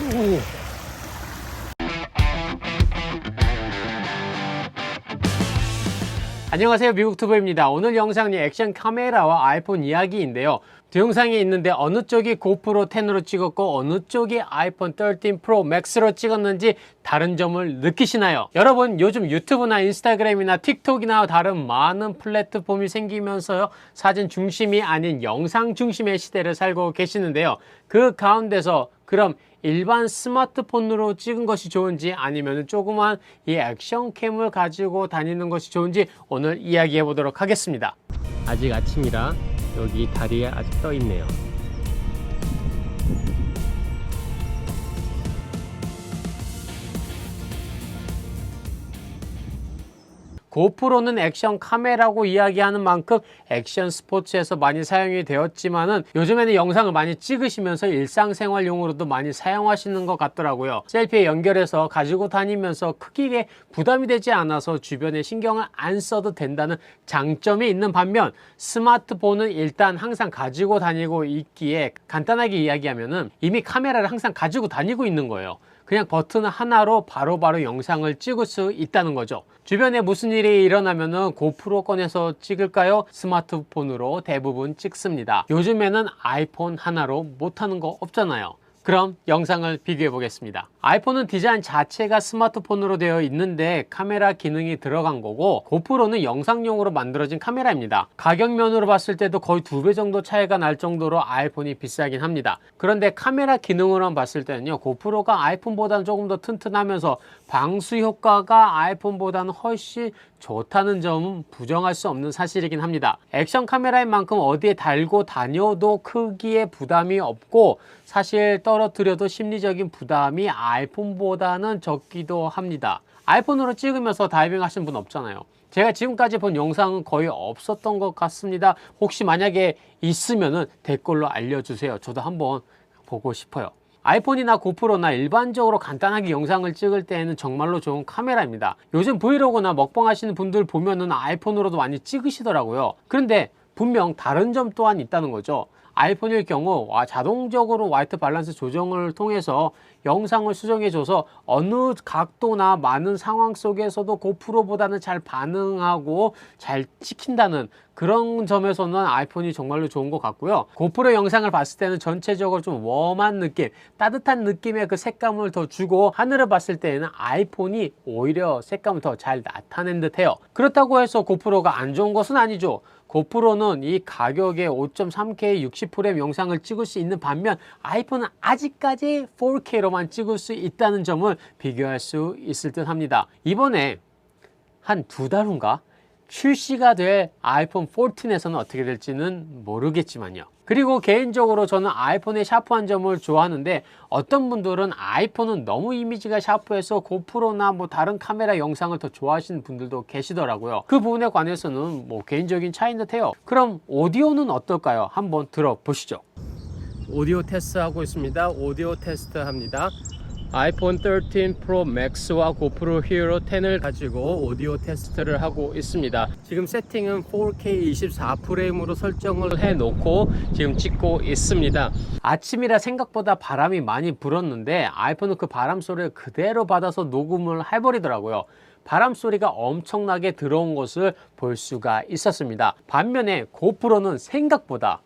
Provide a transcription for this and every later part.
오. 안녕하세요, 미국투브입니다. 오늘 영상은 액션 카메라와 아이폰 이야기인데요. 두 영상이 있는데 어느 쪽이 고프로 10으로 찍었고 어느 쪽이 아이폰 13 프로 맥스로 찍었는지 다른 점을 느끼시나요? 여러분, 요즘 유튜브나 인스타그램이나 틱톡이나 다른 많은 플랫폼이 생기면서요, 사진 중심이 아닌 영상 중심의 시대를 살고 계시는데요. 그 가운데서 그럼 일반 스마트폰으로 찍은 것이 좋은지 아니면 조그만 이 액션캠을 가지고 다니는 것이 좋은지 오늘 이야기해 보도록 하겠습니다. 아직 아침이라 여기 다리에 아직 떠 있네요. 고프로는 액션 카메라고 이야기하는 만큼 액션 스포츠에서 많이 사용이 되었지만은 요즘에는 영상을 많이 찍으시면서 일상생활용으로도 많이 사용하시는 것 같더라고요. 셀피에 연결해서 가지고 다니면서 크게 부담이 되지 않아서 주변에 신경을 안 써도 된다는 장점이 있는 반면, 스마트폰은 일단 항상 가지고 다니고 있기에 간단하게 이야기하면은 이미 카메라를 항상 가지고 다니고 있는 거예요. 그냥 버튼 하나로 바로바로 영상을 찍을 수 있다는 거죠. 주변에 무슨 일이 일어나면은 고프로 꺼내서 찍을까요? 스마트폰으로 대부분 찍습니다. 요즘에는 아이폰 하나로 못하는 거 없잖아요. 그럼 영상을 비교해 보겠습니다. 아이폰은 디자인 자체가 스마트폰으로 되어 있는데 카메라 기능이 들어간 거고, 고프로는 영상용으로 만들어진 카메라입니다. 가격면으로 봤을 때도 거의 2배 정도 차이가 날 정도로 아이폰이 비싸긴 합니다. 그런데 카메라 기능으로만 봤을 때는요, 고프로가 아이폰보다는 조금 더 튼튼하면서 방수 효과가 아이폰보다는 훨씬 좋다는 점은 부정할 수 없는 사실이긴 합니다. 액션 카메라인 만큼 어디에 달고 다녀도 크기에 부담이 없고, 사실 떨어뜨려도 심리적인 부담이 아이폰보다는 적기도 합니다. 아이폰으로 찍으면서 다이빙 하신 분 없잖아요. 제가 지금까지 본 영상은 거의 없었던 것 같습니다. 혹시 만약에 있으면은 댓글로 알려주세요. 저도 한번 보고 싶어요. 아이폰이나 고프로나 일반적으로 간단하게 영상을 찍을 때에는 정말로 좋은 카메라입니다. 요즘 브이로그나 먹방 하시는 분들 보면은 아이폰으로도 많이 찍으시더라고요. 그런데 분명 다른 점 또한 있다는 거죠. 아이폰일 경우 자동적으로 화이트 밸런스 조정을 통해서 영상을 수정해줘서 어느 각도나 많은 상황 속에서도 고프로보다는 잘 반응하고 잘 찍힌다는 그런 점에서는 아이폰이 정말로 좋은 것 같고요. 고프로 영상을 봤을 때는 전체적으로 좀 웜한 느낌, 따뜻한 느낌의 그 색감을 더 주고, 하늘을 봤을 때는 아이폰이 오히려 색감을 더 잘 나타낸 듯해요. 그렇다고 해서 고프로가 안 좋은 것은 아니죠. 고프로는 이 가격에 5.3K 60프레임 영상을 찍을 수 있는 반면, 아이폰은 아직까지 4K로만 찍을 수 있다는 점을 비교할 수 있을 듯 합니다. 이번에 한 2달 후인가 출시가 될 아이폰 14에서는 어떻게 될지는 모르겠지만요. 그리고 개인적으로 저는 아이폰의 샤프한 점을 좋아하는데, 어떤 분들은 아이폰은 너무 이미지가 샤프해서 고프로나 다른 카메라 영상을 더 좋아하시는 분들도 계시더라고요. 그 부분에 관해서는 개인적인 차이인 듯해요. 그럼 오디오는 어떨까요? 한번 들어보시죠. 오디오 테스트 하고 있습니다. 오디오 테스트 합니다. 아이폰 13 프로 맥스와 고프로 히어로 10을 가지고 오디오 테스트를 하고 있습니다. 지금 세팅은 4K 24프레임으로 설정을 해 놓고 지금 찍고 있습니다. 아침이라 생각보다 바람이 많이 불었는데 아이폰은 그 바람 소리를 그대로 받아서 녹음을 해버리더라고요. 바람 소리가 엄청나게 들어온 것을 볼 수가 있었습니다. 반면에 고프로는 생각보다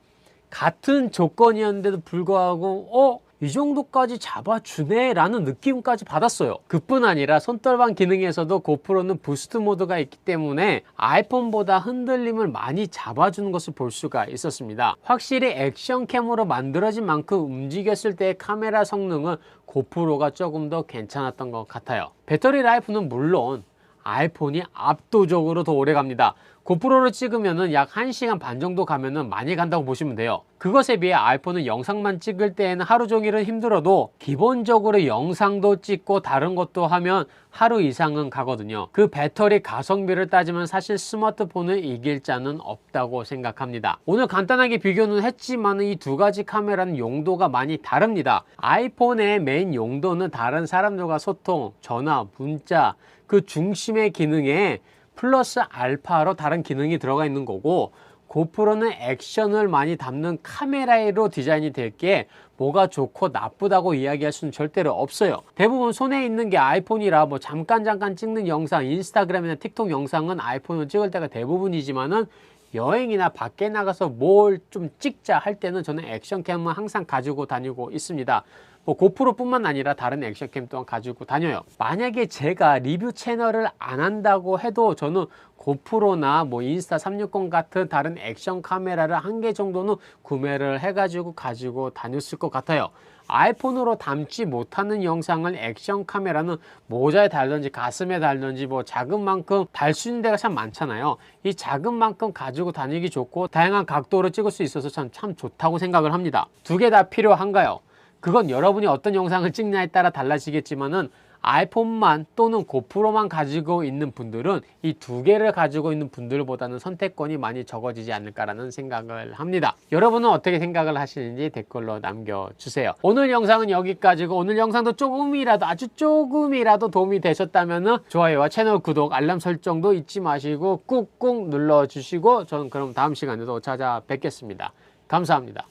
같은 조건이었는데도 불구하고 이 정도까지 잡아주네 라는 느낌까지 받았어요. 그뿐 아니라 손떨방 기능에서도 고프로는 부스트 모드가 있기 때문에 아이폰보다 흔들림을 많이 잡아주는 것을 볼 수가 있었습니다. 확실히 액션캠으로 만들어진 만큼 움직였을 때의 카메라 성능은 고프로가 조금 더 괜찮았던 것 같아요. 배터리 라이프는 물론 아이폰이 압도적으로 더 오래 갑니다. 고프로를 찍으면은 약 1시간 반 정도 가면은 많이 간다고 보시면 돼요. 그것에 비해 아이폰은 영상만 찍을 때에는 하루 종일은 힘들어도 기본적으로 영상도 찍고 다른 것도 하면 하루 이상은 가거든요. 그 배터리 가성비를 따지면 사실 스마트폰을 이길 자는 없다고 생각합니다. 오늘 간단하게 비교는 했지만 이 두 가지 카메라는 용도가 많이 다릅니다. 아이폰의 메인 용도는 다른 사람들과 소통, 전화, 문자 그 중심의 기능에 플러스 알파로 다른 기능이 들어가 있는 거고, 고프로는 액션을 많이 담는 카메라로 디자인이 될게 뭐가 좋고 나쁘다고 이야기할 수는 절대로 없어요. 대부분 손에 있는 게 아이폰이라 뭐 잠깐 찍는 영상, 인스타그램이나 틱톡 영상은 아이폰으로 찍을 때가 대부분이지만은 여행이나 밖에 나가서 뭘 좀 찍자 할 때는 저는 액션캠은 항상 가지고 다니고 있습니다. 뭐 고프로뿐만 아니라 다른 액션캠 또한 가지고 다녀요. 만약에 제가 리뷰 채널을 안 한다고 해도 저는 고프로나 뭐 인스타 360 같은 다른 액션 카메라를 한 개 정도는 구매를 해가지고 가지고 다녔을 것 같아요. 아이폰으로 담지 못하는 영상을 액션 카메라는 모자에 달든지 가슴에 달든지 뭐 작은 만큼 달 수 있는 데가 참 많잖아요. 이 작은 만큼 가지고 다니기 좋고 다양한 각도로 찍을 수 있어서 참 좋다고 생각을 합니다. 두 개 다 필요한가요? 그건 여러분이 어떤 영상을 찍냐에 따라 달라지겠지만은 아이폰만 또는 고프로만 가지고 있는 분들은 이 두 개를 가지고 있는 분들보다는 선택권이 많이 적어지지 않을까라는 생각을 합니다. 여러분은 어떻게 생각을 하시는지 댓글로 남겨주세요. 오늘 영상은 여기까지고 오늘 영상도 조금이라도 아주 조금이라도 도움이 되셨다면 좋아요와 채널 구독, 알람 설정도 잊지 마시고 꾹꾹 눌러주시고 저는 그럼 다음 시간에도 찾아뵙겠습니다. 감사합니다.